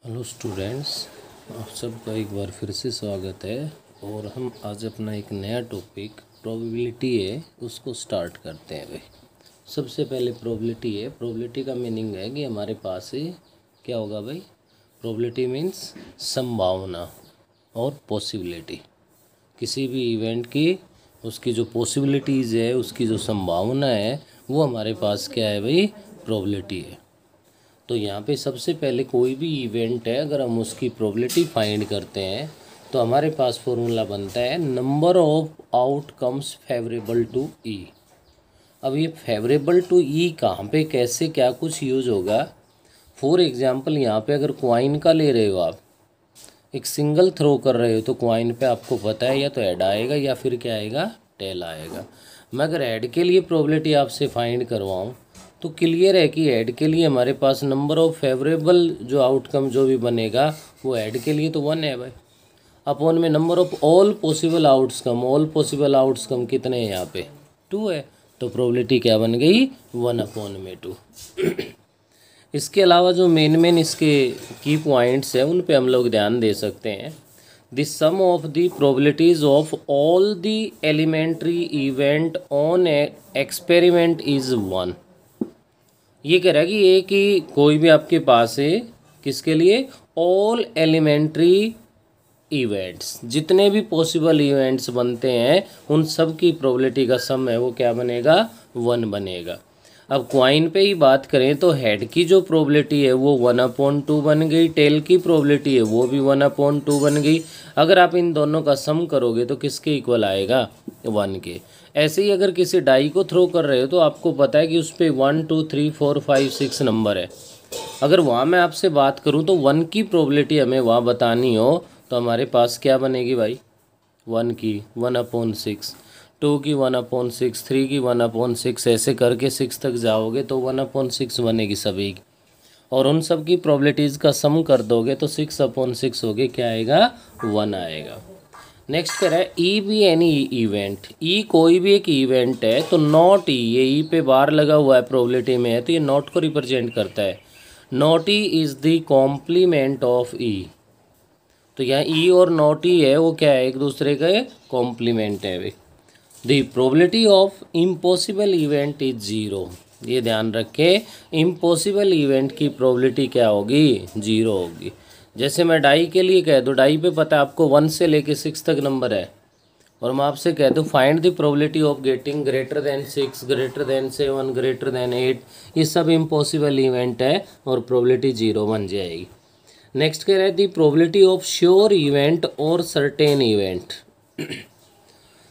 Hello students, आप सबका एक बार फिर से स्वागत है। और हम आज अपना एक नया टॉपिक प्रोबेबिलिटी है उसको स्टार्ट करते हैं भाई। सबसे पहले प्रोबेबिलिटी है। प्रोबेबिलिटी का मीनिंग है कि हमारे पास क्या होगा भाई। प्रोबेबिलिटी मीन्स संभावना और पॉसिबिलिटी। किसी भी इवेंट की उसकी जो पॉसिबिलिटीज़ है, उसकी जो संभावना है, वो हमारे पास क्या है भाई, प्रोबेबिलिटी है। तो यहाँ पे सबसे पहले कोई भी इवेंट है, अगर हम उसकी प्रोबेबिलिटी फाइंड करते हैं तो हमारे पास फॉर्मूला बनता है number of outcomes favourable to E. अब ये फेवरेबल टू ई कहाँ पे, कैसे, क्या कुछ यूज होगा। फॉर एग्जांपल यहाँ पे अगर क्वाइन का ले रहे हो, आप एक सिंगल थ्रो कर रहे हो तो क्वाइन पे आपको पता है या तो हेड आएगा या फिर क्या आएगा, टेल आएगा। मैं अगर हेड के लिए प्रोबेबिलिटी आपसे फाइंड करवाऊँ तो क्लियर है कि हेड के लिए हमारे पास नंबर ऑफ फेवरेबल जो आउटकम जो भी बनेगा वो हेड के लिए तो 1 है भाई, अपॉन में number of all possible outcome. All possible outcome कितने हैं यहाँ पे, 2 है। तो प्रोबेबिलिटी क्या बन गई, 1/2। इसके अलावा जो मेन इसके की पॉइंट्स हैं उन पे हम लोग ध्यान दे सकते हैं। The sum of the probabilities of all the elementary event on experiment is 1। ये कह रहा है कि एक ही कोई भी आपके पास है, किसके लिए, ऑल एलिमेंट्री इवेंट्स, जितने भी पॉसिबल इवेंट्स बनते हैं उन सब की प्रोबेबिलिटी का सम है वो क्या बनेगा, 1 बनेगा। अब क्वाइन पे ही बात करें तो हेड की जो प्रोबेबिलिटी है वो 1/2 बन गई, टेल की प्रोबेबिलिटी है वो भी 1/2 बन गई। अगर आप इन दोनों का सम करोगे तो किसके इक्वल आएगा, 1 के। ऐसे ही अगर किसी डाई को थ्रो कर रहे हो तो आपको पता है कि उस पर 1 2 3 4 5 6 नंबर है। अगर वहाँ मैं आपसे बात करूँ तो 1 की प्रोबेबिलिटी हमें वहाँ बतानी हो तो हमारे पास क्या बनेगी भाई, 1 की 1/6, 2 की 1/6, 3 की 1/6, ऐसे करके 6 तक जाओगे तो 1/6 बनेगी सभी की। और उन सब की प्रोबेबिलिटीज़ का सम कर दोगे तो 6/6 हो गए, क्या आएगा, 1 आएगा। नेक्स्ट कह रहा है ई बी एनी इवेंट। ई कोई भी एक इवेंट है तो नॉट ई, ये ई पे बार लगा हुआ है प्रोबेबिलिटी में है तो ये नॉट को रिप्रेजेंट करता है। Not E is the complement of E. तो यहाँ ई और नॉट ई है वो क्या है, एक दूसरे का कॉम्प्लीमेंट है भाई। The probability of impossible event is 0। ये ध्यान रखें, इम्पॉसिबल इवेंट की प्रोबेबिलिटी क्या होगी, 0 होगी। जैसे मैं डाई के लिए कह दूँ, डाई पे पता है आपको 1 से लेके 6 तक नंबर है, और मैं आपसे कह दूँ find the probability of getting greater than 6, greater than 7, greater than 8, ये सब इम्पॉसिबल इवेंट है और प्रोबेबिलिटी 0 बन जाएगी। नेक्स्ट कह रहे हैं दी प्रोबेबिलिटी ऑफ श्योर इवेंट और सर्टेन इवेंट।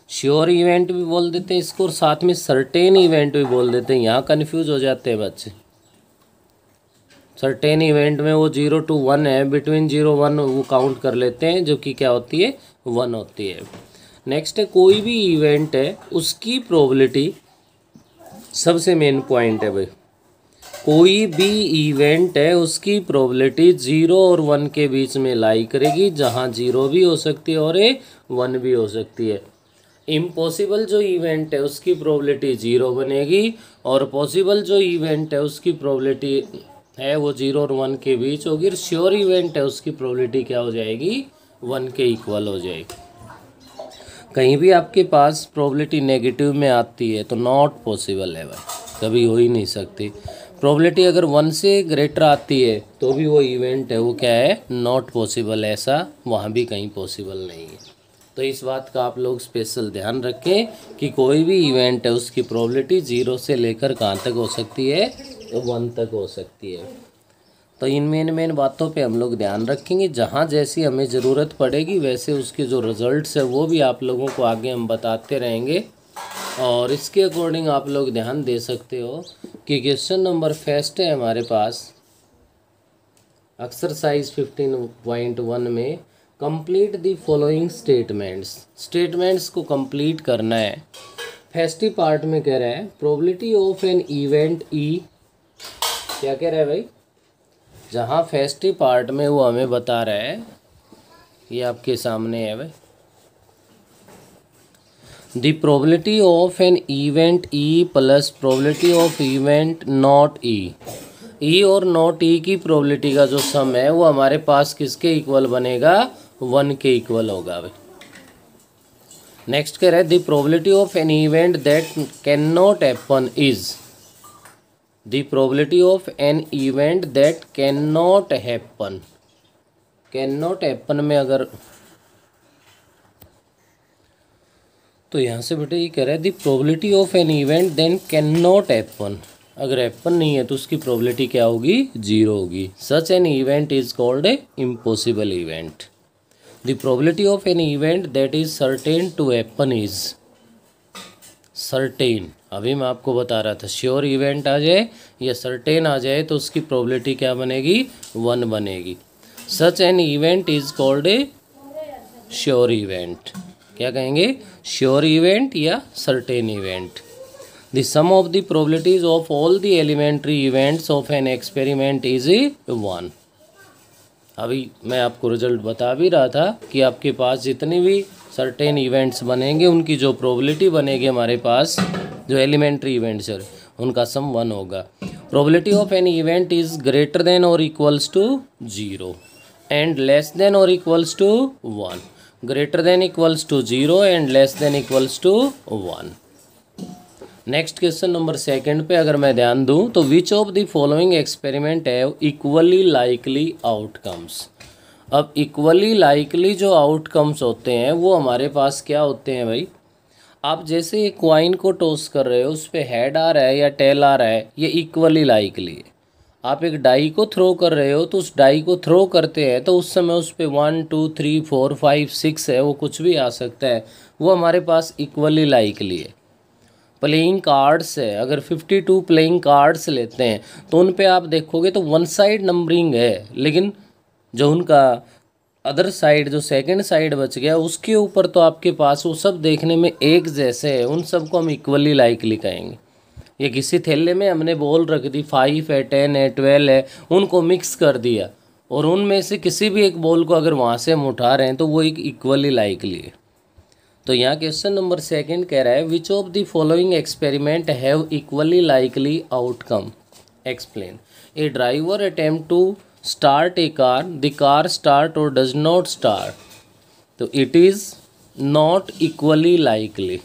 श्योर इवेंट भी बोल देते हैं इसको और साथ में सर्टेन इवेंट भी बोल देते हैं, यहाँ कन्फ्यूज हो जाते हैं बच्चे। सर्टेन इवेंट में वो 0 to 1 है, बिटवीन 0 1 वो काउंट कर लेते हैं, जो कि क्या होती है, 1 होती है। नेक्स्ट है कोई भी इवेंट है उसकी प्रोबेबिलिटी, सबसे मेन पॉइंट है भाई, कोई भी इवेंट है उसकी प्रोबेबिलिटी 0 और 1 के बीच में लाई करेगी, जहाँ 0 भी हो सकती है और 1 भी हो सकती है। इम्पॉसिबल जो इवेंट है उसकी प्रोबेबिलिटी 0 बनेगी और पॉसिबल जो इवेंट है उसकी प्रोबेबिलिटी है वो 0 और 1 के बीच होगी। श्योर इवेंट है उसकी प्रोबेबिलिटी क्या हो जाएगी, 1 के इक्वल हो जाएगी। कहीं भी आपके पास प्रोबेबिलिटी नेगेटिव में आती है तो नॉट पॉसिबल है भाई, कभी हो ही नहीं सकती। प्रोबेबिलिटी अगर 1 से ग्रेटर आती है तो भी वो इवेंट है वो क्या है, नॉट पॉसिबल, ऐसा वहाँ भी कहीं पॉसिबल नहीं है। तो इस बात का आप लोग स्पेशल ध्यान रखें कि कोई भी इवेंट है उसकी प्रोबेबिलिटी 0 से लेकर कहाँ तक हो सकती है, 1 तक हो सकती है। तो इन मेन बातों पे हम लोग ध्यान रखेंगे, जहाँ जैसी हमें ज़रूरत पड़ेगी वैसे उसके जो रिजल्ट्स है वो भी आप लोगों को आगे हम बताते रहेंगे। और इसके अकॉर्डिंग आप लोग ध्यान दे सकते हो कि क्वेश्चन नंबर फर्स्ट है हमारे पास एक्सरसाइज 15.1 में, complete the following statements. Statements को कंप्लीट करना है। फर्स्ट पार्ट में कह रहा है प्रोबेबिलिटी ऑफ एन इवेंट ई, क्या कह रहा है भाई, जहाँ फर्स्ट पार्ट में वो हमें बता रहा है, ये आपके सामने है भाई, the probability of an event E plus probability of event not E. E और नॉट ई की प्रोबेबिलिटी का जो सम है वो हमारे पास किसके इक्वल बनेगा, 1 के इक्वल होगा भाई। नेक्स्ट कह रहा है the probability of an event that can not happen is, the probability of an event that can not happen, can not happen में अगर, तो यहाँ से बेटे ये कह रहा है the probability of an event then can not happen, अगर हैपन नहीं है तो उसकी प्रोबेबिलिटी क्या होगी, 0 होगी। Such an event is called a impossible event. The probability of an event that is certain to happen is, certain अभी मैं आपको बता रहा था, श्योर इवेंट आ जाए या सर्टेन आ जाए तो उसकी प्रोबेबिलिटी क्या बनेगी, 1 बनेगी। Such an event is called a sure event, क्या कहेंगे, श्योर इवेंट या certain event. The sum of the probabilities of all the elementary events of an experiment is 1। अभी मैं आपको रिजल्ट बता भी रहा था कि आपके पास जितने भी सर्टेन इवेंट्स बनेंगे उनकी जो प्रोबेबिलिटी बनेगी हमारे पास, जो एलिमेंट्री इवेंट्स है उनका सम 1 होगा। Probability of an event is greater than or equals to 0 and less than or equals to 1, greater than equals to 0 and less than equals to 1। Next question number 2 पे अगर मैं ध्यान दूं तो which of the following experiment have equally likely outcomes. अब equally likely जो outcomes होते हैं वो हमारे पास क्या होते हैं भाई, आप जैसे एक कॉइन को टॉस कर रहे हो उस पर हेड आ रहा है या टेल आ रहा है, ये इक्वली लाइकली है। आप एक डाई को थ्रो कर रहे हो तो उस डाई को थ्रो करते हैं तो उस समय उस पर 1 2 3 4 5 6 है, वो कुछ भी आ सकता है, वो हमारे पास इक्वली लाइकली है। प्लेइंग कार्ड्स है, अगर 52 प्लेइंग कार्ड्स लेते हैं तो उन पे आप देखोगे तो 1 साइड नंबरिंग है, लेकिन जो उनका अदर साइड जो सेकंड साइड बच गया उसके ऊपर तो आपके पास वो सब देखने में एक जैसे है, उन सबको हम इक्वली लाइकली कहेंगे। ये किसी थैले में हमने बॉल रख दी, 5 है 10 है 12 है, उनको मिक्स कर दिया और उनमें से किसी भी एक बॉल को अगर वहाँ से हम उठा रहे हैं तो वो एक इक्वली लाइकली है। तो यहाँ क्वेश्चन नंबर 2 कह रहा है which of the following experiment have equally likely outcome, explain. A driver attempt to start a car, the car start और डज नॉट स्टार्ट, तो it is not equally likely.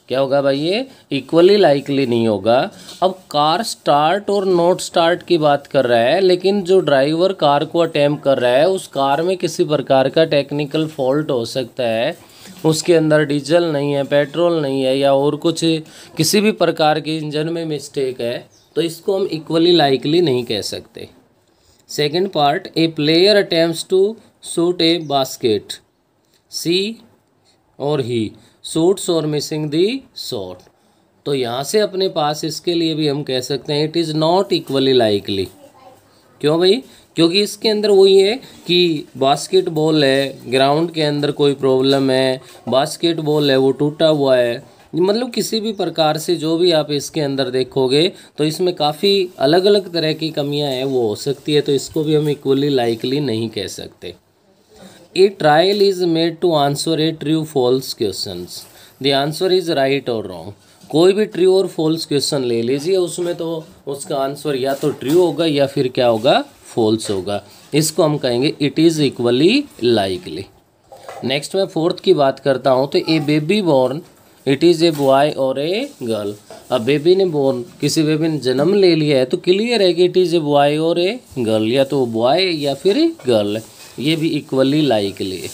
क्या होगा भाई, ये इक्वली लाइकली नहीं होगा। अब कार स्टार्ट और नॉट स्टार्ट की बात कर रहा है, लेकिन जो ड्राइवर कार को अटेम्प्ट कर रहा है उस कार में किसी प्रकार का टेक्निकल फॉल्ट हो सकता है, उसके अंदर डीजल नहीं है, पेट्रोल नहीं है या और कुछ किसी भी प्रकार के इंजन में मिस्टेक है, तो इसको हम इक्वली लाइकली नहीं कह सकते। Second part, a player attempts to shoot a basket, she or he shoots or missing the shot, तो यहाँ से अपने पास इसके लिए भी हम कह सकते हैं it is not equally likely. क्यों भाई, क्योंकि इसके अंदर वही है कि बास्केटबॉल है, ग्राउंड के अंदर कोई प्रॉब्लम है, बास्केटबॉल है वो टूटा हुआ है, मतलब किसी भी प्रकार से जो भी आप इसके अंदर देखोगे तो इसमें काफ़ी अलग अलग तरह की कमियां हैं, वो हो सकती है, तो इसको भी हम इक्वली लाइकली नहीं कह सकते। A trial is made to answer a true false questions, the answer is right और रॉन्ग। कोई भी ट्रू और फॉल्स क्वेश्चन ले लीजिए, उसमें तो उसका आंसर या तो ट्रू होगा या फिर क्या होगा, फॉल्स होगा, इसको हम कहेंगे it is equally likely. Next मैं 4th की बात करता हूँ, तो a baby born it is a boy or a girl. अब बेबी ने बॉर्न, किसी बेबी ने जन्म ले लिया है तो क्लियर है कि it is a boy or a girl, या तो बॉय या फिर गर्ल है, ये भी इक्वली लाइकली है।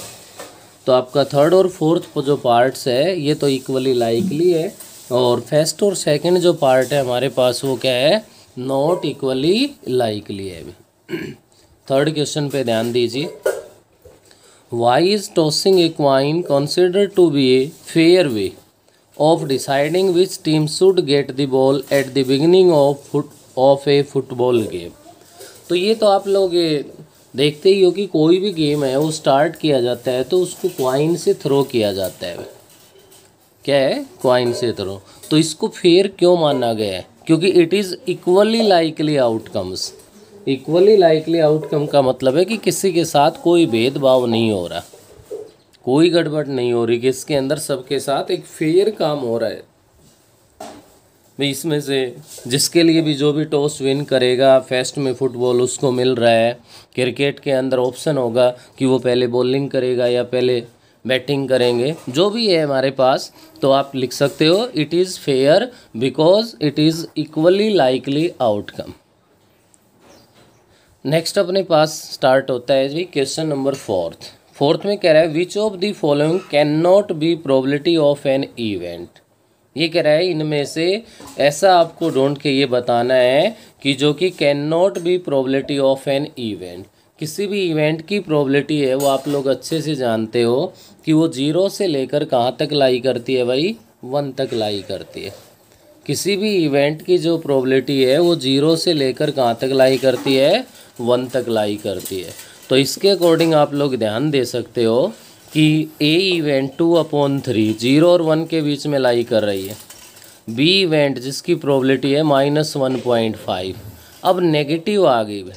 तो आपका 3rd और 4th जो पार्ट्स है ये तो इक्वली लाइकली है, और फर्स्ट और सेकंड जो पार्ट है हमारे पास वो क्या है, नॉट इक्वली लाइकली है। अभी 3rd क्वेश्चन पे ध्यान दीजिए, why is tossing a coin considered to be a fair way of deciding which team should get the ball at the beginning of a football game. तो ये तो आप लोग देखते ही हो कि कोई भी गेम है वो स्टार्ट किया जाता है तो उसको क्वाइन से थ्रो किया जाता है। क्या है, क्वाइन से थ्रो। तो इसको फेयर क्यों माना गया है, क्योंकि it is equally likely outcomes. Equally likely outcome का मतलब है कि किसी के साथ कोई भेदभाव नहीं हो रहा, कोई गड़बड़ नहीं हो रही, कि इसके अंदर सबके साथ एक फेयर काम हो रहा है। भाई इसमें से जिसके लिए भी जो भी टॉस विन करेगा फर्स्ट में फुटबॉल उसको मिल रहा है। क्रिकेट के अंदर ऑप्शन होगा कि वो पहले बॉलिंग करेगा या पहले बैटिंग करेंगे, जो भी है हमारे पास। तो आप लिख सकते हो it is fair because it is equally likely outcome. Next अपने पास स्टार्ट होता है जी क्वेश्चन नंबर फोर्थ में कह रहा है which of the following can not be probability of an event. ये कह रहा है इनमें से ऐसा आपको ढूंढ के ये बताना है कि जो कि can not be probability of an event. किसी भी इवेंट की प्रोबेबिलिटी है वो आप लोग अच्छे से जानते हो कि वो 0 से लेकर कहाँ तक लाई करती है भाई, 1 तक लाई करती है। किसी भी इवेंट की जो प्रोबेबिलिटी है वो 0 से लेकर कहाँ तक लाई करती है, 1 तक लाई करती है। तो इसके अकॉर्डिंग आप लोग ध्यान दे सकते हो कि ए इवेंट 2/3 0 और 1 के बीच में लाई कर रही है। बी इवेंट जिसकी प्रोबेबिलिटी है -1.5। अब नेगेटिव आ गई है,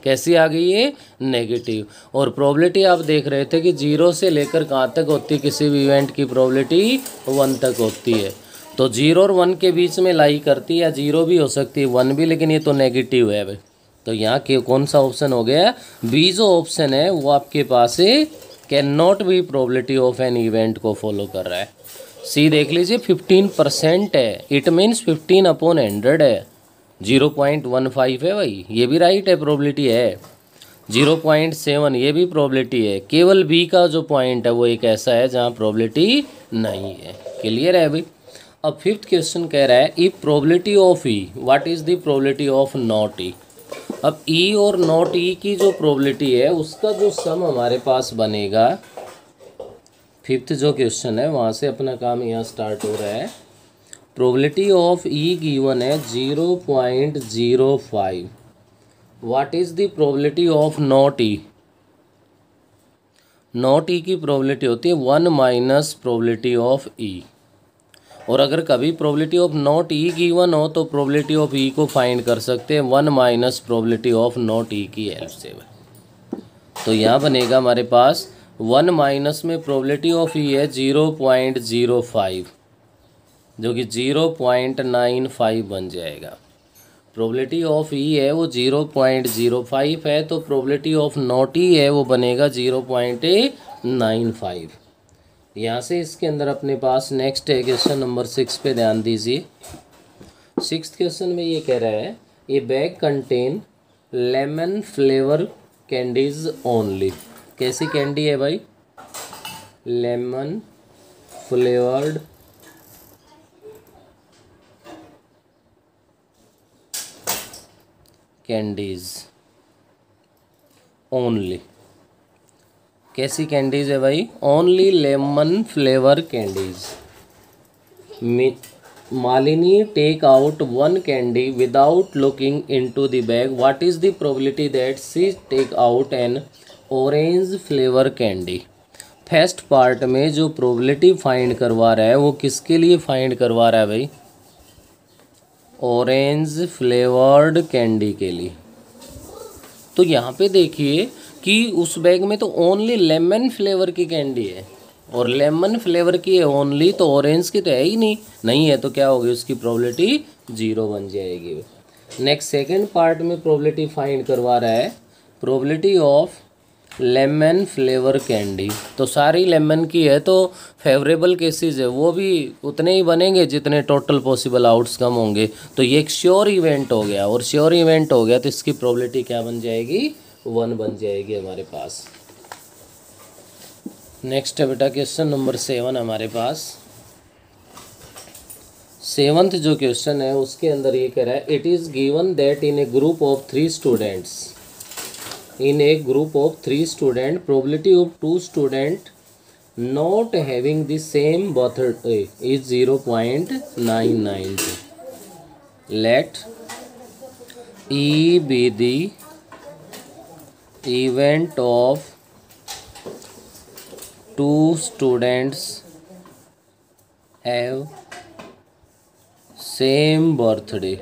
कैसी आ गई है, नेगेटिव। और प्रोबेबिलिटी आप देख रहे थे कि 0 से लेकर कहाँ तक होती है, किसी भी इवेंट की प्रोबेबिलिटी 1 तक होती है। तो 0 और 1 के बीच में लाई करती है, या 0 भी हो सकती है 1 भी, लेकिन ये तो नेगेटिव है भाई। तो यहाँ के कौन सा ऑप्शन हो गया, बी जो ऑप्शन है वो आपके पास है can not be probability of an event को फॉलो कर रहा है। सी देख लीजिए 15% है, इट मीन्स 15/100 है, 0.15 है भाई, ये भी राइट है, प्रोबेबिलिटी है। 0.7 ये भी प्रोबेबिलिटी है। केवल बी का जो पॉइंट है वो एक ऐसा है जहाँ प्रोबेबिलिटी नहीं है। क्लियर है भाई। अब फिफ्थ क्वेश्चन कह रहा है if probability of E what is the probability of not E. अब ई और नॉट ई की जो प्रोबेबिलिटी है उसका जो सम हमारे पास बनेगा, फिफ्थ जो क्वेश्चन है वहाँ से अपना काम यहाँ स्टार्ट हो रहा है। प्रोबेबिलिटी ऑफ ई गिवन है 0.05। What is the probability of not E. Not E की प्रोबेबिलिटी होती है 1 माइनस प्रोबेबिलिटी ऑफ ई। और अगर कभी probability of not E given हो तो प्रोबेबिलिटी ऑफ ई को फाइंड कर सकते हैं 1 minus probability of not E की हेल्प से। तो यहाँ बनेगा हमारे पास 1 माइनस में प्रोबेबिलिटी ऑफ ई है 0.05 जो कि 0.95 बन जाएगा। प्रोबेबिलिटी ऑफ ई है वो 0.05 है, तो प्रोबेबिलिटी ऑफ नॉट ई है वो बनेगा 0.95। यहाँ से इसके अंदर अपने पास नेक्स्ट है क्वेश्चन नंबर 6 पे ध्यान दीजिए। 6th क्वेश्चन में ये कह रहा है a bag contain lemon flavour candies only. कैसी कैंडी है भाई, लेमन फ्लेवर्ड कैंडीज ओनली। कैसी कैंडीज है भाई, only lemon flavour candies. Malini take out 1 candy without looking into the bag, what is the probability that she take out an orange flavour candy. First part में जो probability find करवा रहा है वो किसके लिए फाइंड करवा रहा है भाई, ऑरेंज फ्लेवर्ड कैंडी के लिए। तो यहाँ पे देखिए कि उस बैग में तो ओनली लेमन फ्लेवर की कैंडी है, और लेमन फ्लेवर की है ओनली, तो ऑरेंज की तो है ही नहीं है, तो क्या होगी उसकी प्रोबेबिलिटी 0 बन जाएगी। नेक्स्ट सेकंड पार्ट में प्रोबेबिलिटी फाइंड करवा रहा है probability of lemon flavour candy. तो सारी लेमन की है तो फेवरेबल केसेस है वो भी उतने ही बनेंगे जितने टोटल पॉसिबल आउटकम होंगे। तो ये एक श्योर इवेंट हो गया, और श्योर इवेंट हो गया तो इसकी प्रोबेबिलिटी क्या बन जाएगी, 1 बन जाएगी हमारे पास। नेक्स्ट है बेटा क्वेश्चन नंबर 7 हमारे पास। 7th जो क्वेश्चन है उसके अंदर ये कह रहा है it is given that in a group of 3 students, in a group of 3 student probability of 2 student not having the same birthday is 0.992। Let E be the event of 2 students have same birthday.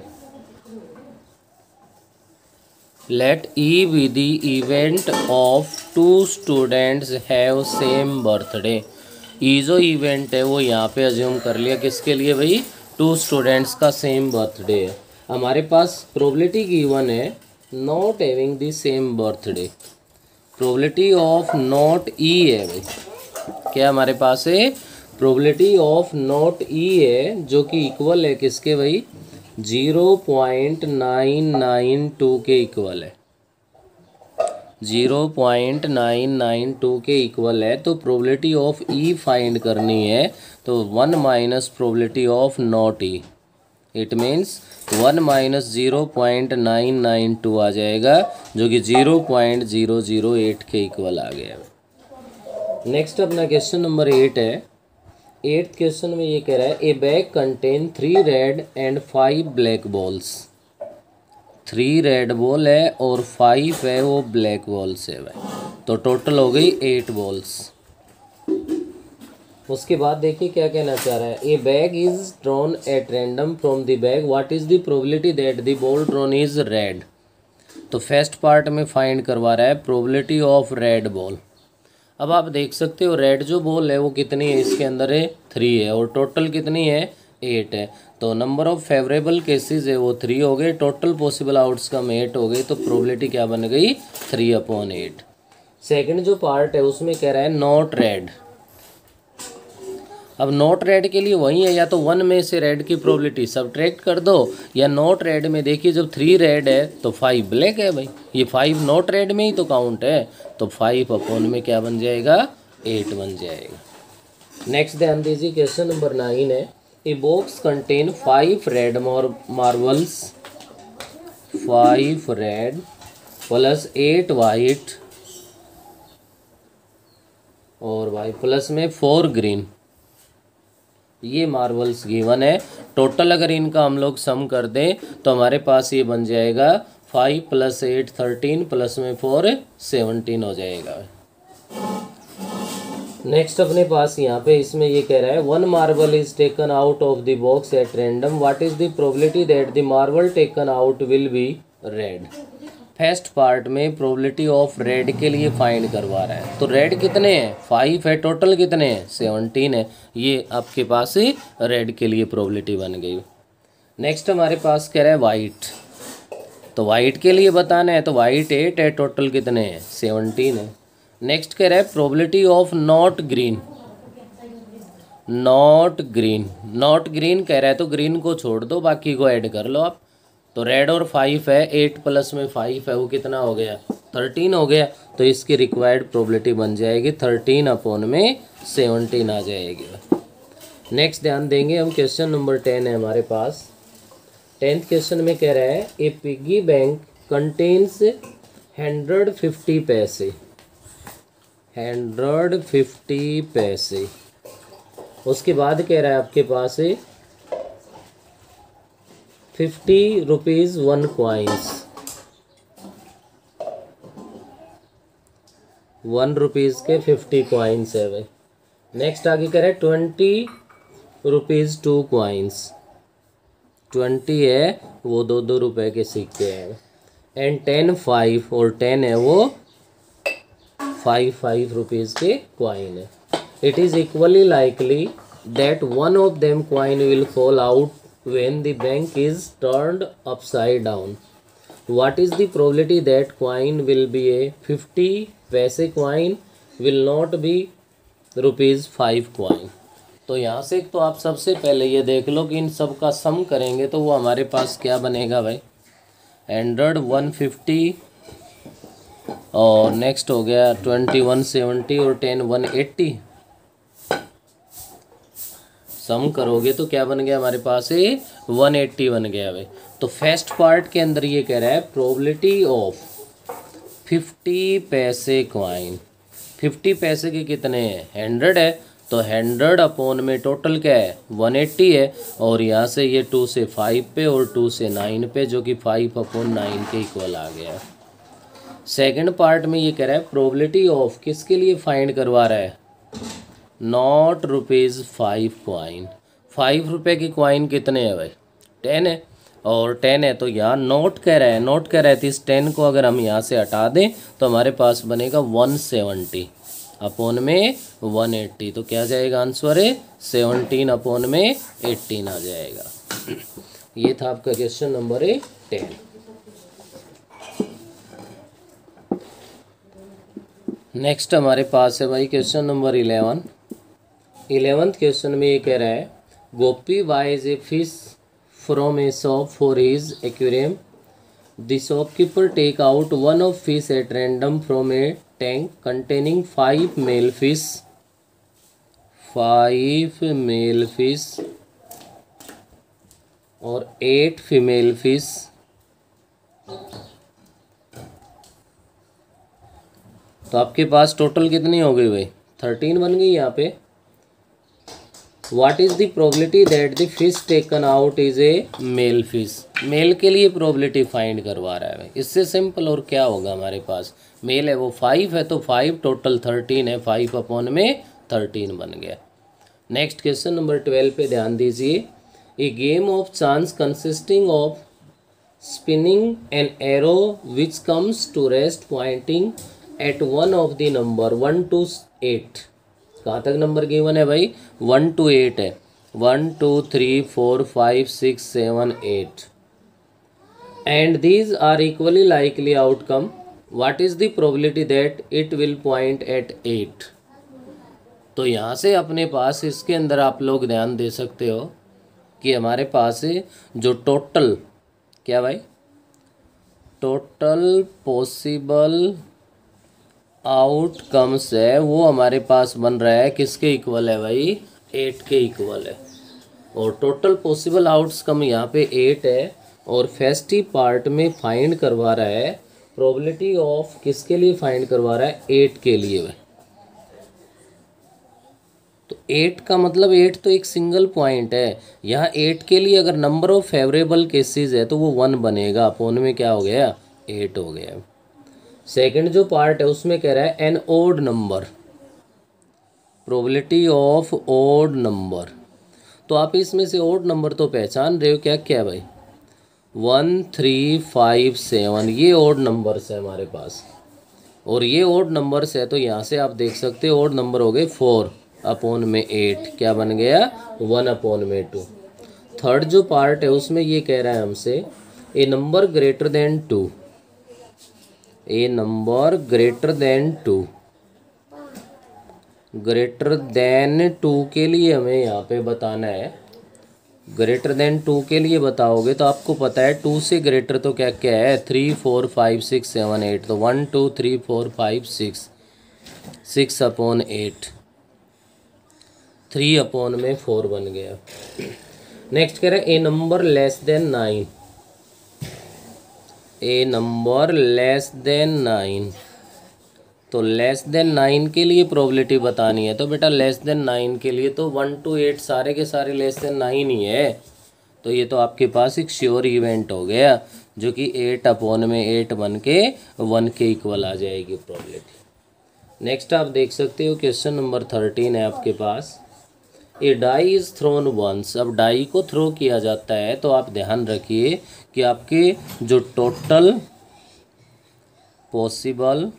Let E be the event of 2 students have same birthday. E जो event है वो यहाँ पे assume कर लिया किसके लिए भाई, 2 स्टूडेंट्स का सेम बर्थडे है। हमारे पास प्रोबेबिलिटी गिवन है not having the same birthday. Probability of not E है भाई, क्या हमारे पास है, प्रोबेबिलिटी ऑफ नॉट ई है, जो कि इक्वल है किसके भाई, 0.992 के इक्वल है, 0.992 के इक्वल है। तो प्रोबेबिलिटी ऑफ ई फाइंड करनी है, तो 1 minus probability of not E, it means 1 minus 0.992 आ जाएगा, जो कि 0.008 के इक्वल आ गया। नेक्स्ट अपना क्वेश्चन नंबर 8 है। 8th क्वेश्चन में ये कह रहा है a bag contain 3 red and 5 black balls. 3 red ball है और 5 है वो ब्लैक बॉल्स है भाई, तो टोटल हो गई 8 बॉल्स। उसके बाद देखिए क्या कहना चाह रहा है, a bag is drawn at random from the bag, what is the probability that the ball drawn is red. तो फर्स्ट पार्ट में फाइंड करवा रहा है प्रोबेबिलिटी ऑफ रेड बॉल। अब आप देख सकते हो रेड जो बॉल है वो कितनी है, इसके अंदर है 3 है और टोटल कितनी है 8 है। तो नंबर ऑफ फेवरेबल केसेस है वो 3 हो गए, टोटल पॉसिबल आउटकम 8 हो गई, तो प्रोबेबिलिटी क्या बन गई 3/8। सेकंड जो पार्ट है उसमें कह रहा है नॉट रेड। अब नॉट रेड के लिए वही है, या तो 1 में से रेड की प्रोबेबिलिटी सब्ट्रैक्ट कर दो, या नॉट रेड में देखिए जब 3 रेड है तो 5 ब्लैक है भाई, ये 5 नॉट रेड में ही तो काउंट है, तो 5 में क्या बन जाएगा 8 बन जाएगा। नेक्स्ट ध्यान दीजिए क्वेश्चन नंबर 9 है, a box contain 5 red marbles, 5 red plus 8 white और भाई प्लस में 4 ग्रीन, ये मार्बल्स गिवन है। टोटल अगर इनका हम लोग सम कर दें तो हमारे पास ये बन जाएगा 5 + 8 13 प्लस में 4 17 हो जाएगा। नेक्स्ट अपने पास यहाँ पे इसमें ये कह रहा है 1 marble is taken out of the box at random, what is the probability that the marble taken out will be red. First part में प्रोबेबिलिटी ऑफ रेड के लिए फाइंड करवा रहा है, तो रेड कितने हैं 5 है, टोटल कितने हैं 17 है, ये आपके पास ही रेड के लिए प्रोबेबिलिटी बन गई। नेक्स्ट हमारे पास कह रहा है वाइट, तो वाइट के लिए बताना है, तो वाइट 8 है, टोटल कितने हैं 17 है। नेक्स्ट कह रहा है probability of not green, not green, not green कह रहा है तो ग्रीन को छोड़ दो, बाकी को ऐड कर लो आप। तो रेड और 5 है, 8 प्लस में 5 है, वो कितना हो गया 13 हो गया, तो इसकी रिक्वायर्ड प्रोबेबिलिटी बन जाएगी 13/17 आ जाएगी। नेक्स्ट ध्यान देंगे हम क्वेश्चन नंबर 10 है हमारे पास। 10th क्वेश्चन में कह रहा है ए पिग्गी बैंक कंटेन्स 150 पैसे, 150 पैसे। उसके बाद कह रहा है आपके पास 50 रुपीज़ 1 कॉइन्स, 1 रुपीज़ के 50 कॉइन्स है भाई। नेक्स्ट आगे कह रहा है 20 रुपीज़ 2 कॉइन्स, 20 है वो 2-2 रुपए के सिक्के हैं, एंड 10 5 और 10 है वो 5 रुपीज़ के कॉइन है। It is equally likely that one of them coin will fall out when the bank is turned upside down. What is the probability that coin will be a 50 पैसे coin will not be ₹5 coin? तो यहाँ से तो आप सबसे पहले ये देख लो कि इन सब का सम करेंगे तो वो हमारे पास क्या बनेगा भाई 100 150 और नेक्स्ट हो गया 20 170 और 10 180। सम करोगे तो क्या बन गया हमारे पास 180 बन गया भाई। तो फर्स्ट पार्ट के अंदर ये कह रहा है प्रोबेबिलिटी ऑफ 50 पैसे कॉइन, 50 पैसे के कितने हैं 100 है, तो 100 में टोटल क्या है 180 है, और यहाँ से ये 2 से 5 पे और 2 से 9 पे, जो कि 5/9 के इक्वल आ गया। सेकंड पार्ट में ये कह रहा है प्रोबेबिलिटी ऑफ किसके लिए फाइंड करवा रहा है नॉट ₹5 कॉइन। 5 रुपये की कॉइन कितने हैं भाई 10 है, और 10 है तो यहाँ नोट कह रहा है, नोट कह रहा है तो इस 10 को अगर हम यहाँ से हटा दें तो हमारे पास बनेगा 170। अपॉन में 180। तो क्या जाएगा आंसर है 17 अपॉन में 18 आ जाएगा। ये था आपका क्वेश्चन नंबर 10। नेक्स्ट हमारे पास है भाई क्वेश्चन नंबर 11। 11th क्वेश्चन में ये कह रहा है Gopi buys a fish from a shop for his aquarium. The shopkeeper take out one of fish at random from a tank containing 5 male fish और 8 female fish. तो आपके पास टोटल कितनी हो गई भाई 13 बन गई यहाँ पे। What is the probability that the fish taken out is a male fish. Male के लिए प्रोबेबिलिटी फाइंड करवा रहा है भाई। इससे सिंपल और क्या होगा, हमारे पास मेल है वो 5 है तो 5 टोटल 13 है, 5 अपॉन में 13 बन गया। नेक्स्ट क्वेश्चन नंबर 12 पे ध्यान दीजिए। A game of chance consisting of spinning an arrow which comes to rest pointing at one of the number 1 to 8। कहाँ तक नंबर गिवन है भाई 1 to 8 है। 1 2 3 4 5 6 7 8 and these are equally likely outcome. What is the probability that it will point at 8। तो यहाँ से अपने पास इसके अंदर आप लोग ध्यान दे सकते हो कि हमारे पास जो टोटल क्या भाई टोटल पॉसिबल आउटकम्स है वो हमारे पास बन रहा है किसके इक्वल है भाई 8 के इक्वल है। और टोटल पॉसिबल आउटकम यहाँ पे 8 है और फेस्टिव पार्ट में फाइंड करवा रहा है प्रोबेबिलिटी ऑफ किसके लिए फाइंड करवा रहा है 8 के लिए भाई। तो 8 का मतलब 8 तो एक सिंगल पॉइंट है। यहाँ 8 के लिए अगर नंबर ऑफ फेवरेबल केसेस है तो वो 1 बनेगा, अपॉन में क्या हो गया 8 हो गया। सेकंड जो पार्ट है उसमें कह रहा है an odd number, probability of odd number. तो आप इसमें से ओड नंबर तो पहचान रहे हो क्या क्या भाई 1 3 5 7 ये ओड नंबर्स है हमारे पास। और ये ओड नंबर्स है तो यहाँ से आप देख सकते हो ओड नंबर हो गए 4 अपॉन में 8 क्या बन गया 1 अपॉन में 2। थर्ड जो पार्ट है उसमें ये कह रहा है हमसे a number greater than 2, a number greater than 2। Greater than 2 के लिए हमें यहाँ पे बताना है। ग्रेटर देन 2 के लिए बताओगे तो आपको पता है 2 से ग्रेटर तो क्या क्या है 3 4 5 6 7 8। तो 1 2 3 4 5 6 अपॉन 8 3 अपॉन में 4 बन गया। नेक्स्ट कह रहे हैं ए नंबर लेस देन 9, ए नंबर लेस देन 9। तो लेस देन 9 के लिए प्रोबेबिलिटी बतानी है। तो बेटा लेस देन 9 के लिए तो 1 to 8 सारे के सारे लेस देन 9 ही है। तो ये तो आपके पास एक श्योर इवेंट हो गया जो कि 8 अपॉन में 8 बन के 1 के इक्वल आ जाएगी प्रोबेबिलिटी। नेक्स्ट आप देख सकते हो क्वेश्चन नंबर 13 है आपके पास। ए डाई इज़ थ्रोन वंस। अब डाई को थ्रो किया जाता है तो आप ध्यान रखिए कि आपके जो टोटल पॉसिबल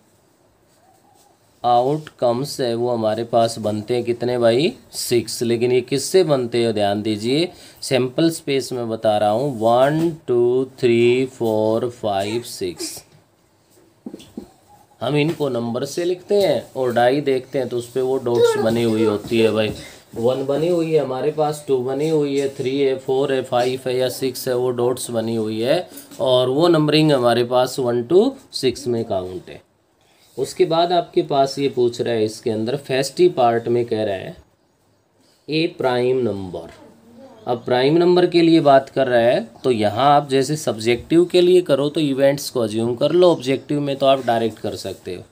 आउटकम्स है वो हमारे पास बनते हैं कितने भाई 6। लेकिन ये किससे बनते हैं ध्यान दीजिए, सैम्पल स्पेस में बता रहा हूँ 1 2 3 4 5 6। हम इनको नंबर से लिखते हैं और डाई देखते हैं तो उस पर वो डॉट्स बनी हुई होती है भाई। 1 बनी हुई है हमारे पास, 2 बनी हुई है, 3 है, 4 है, 5 है या 6 है, वो डॉट्स बनी हुई है और वो नंबरिंग हमारे पास 1 to 6 में काउंट है। उसके बाद आपके पास ये पूछ रहा है इसके अंदर फेस्टिव पार्ट में कह रहा है ए प्राइम नंबर। अब प्राइम नंबर के लिए बात कर रहा है तो यहाँ आप जैसे सब्जेक्टिव के लिए करो तो इवेंट्स को अज्यूम कर लो, ऑब्जेक्टिव में तो आप डायरेक्ट कर सकते हो।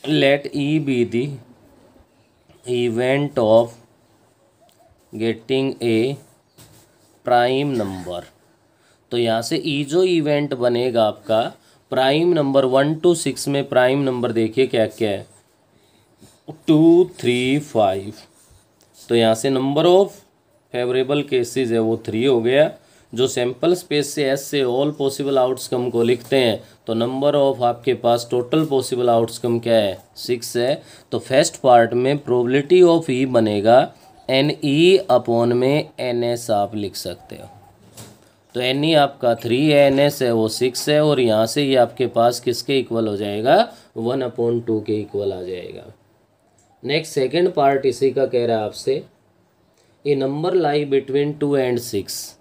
Let E be the event of getting a prime number. तो यहाँ से ई जो इवेंट बनेगा आपका प्राइम नंबर 1 to 6 में प्राइम नंबर देखिए क्या क्या है 2 3 5। तो यहाँ से नंबर ऑफ फेवरेबल केसेस है वो 3 हो गया। जो सैंपल स्पेस से एस से ऑल पॉसिबल आउटकम को लिखते हैं तो नंबर ऑफ आपके पास टोटल पॉसिबल आउटकम क्या है 6 है। तो फर्स्ट पार्ट में प्रोबेबिलिटी ऑफ ई बनेगा एन ई अपॉन में एन एस आप लिख सकते हो। तो एन ई आपका 3 है, एन एस है वो 6 है, और यहाँ से ये आपके पास किसके इक्वल हो जाएगा 1/2 के इक्वल आ जाएगा। नेक्स्ट सेकेंड पार्ट इसी का कह रहा है आपसे a number lie between 2 and 6,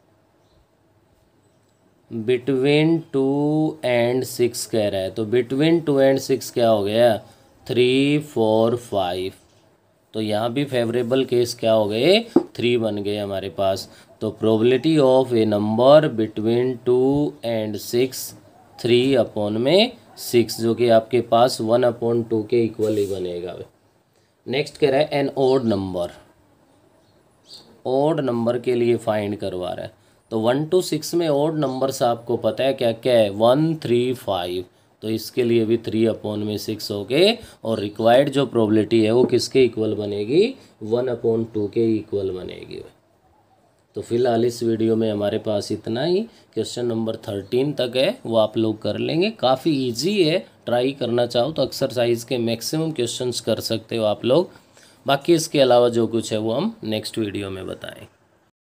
between 2 and 6 कह रहा है। तो बिटवीन 2 and 6 क्या हो गया 3 4 5। तो यहाँ भी फेवरेबल केस क्या हो गए 3 बन गए हमारे पास। तो probability of A number between 2 and 6 3/6, जो कि आपके पास 1/2 के इक्वल ही बनेगा। नेक्स्ट कह रहा है an odd number, odd number के लिए फाइंड करवा रहा है। तो 1 to 6 में ओड नंबर्स आपको पता है क्या क्या है 1 3 5। तो इसके लिए भी 3/6 हो गए, और रिक्वायर्ड जो प्रोबेबिलिटी है वो किसके इक्वल बनेगी 1/2 के इक्वल बनेगी। तो फिलहाल इस वीडियो में हमारे पास इतना ही। क्वेश्चन नंबर 13 तक है वो आप लोग कर लेंगे, काफ़ी इजी है। ट्राई करना चाहो तो एक्सरसाइज के मैक्सिमम क्वेश्चंस कर सकते हो आप लोग। बाकी इसके अलावा जो कुछ है वो हम नेक्स्ट वीडियो में बताएं।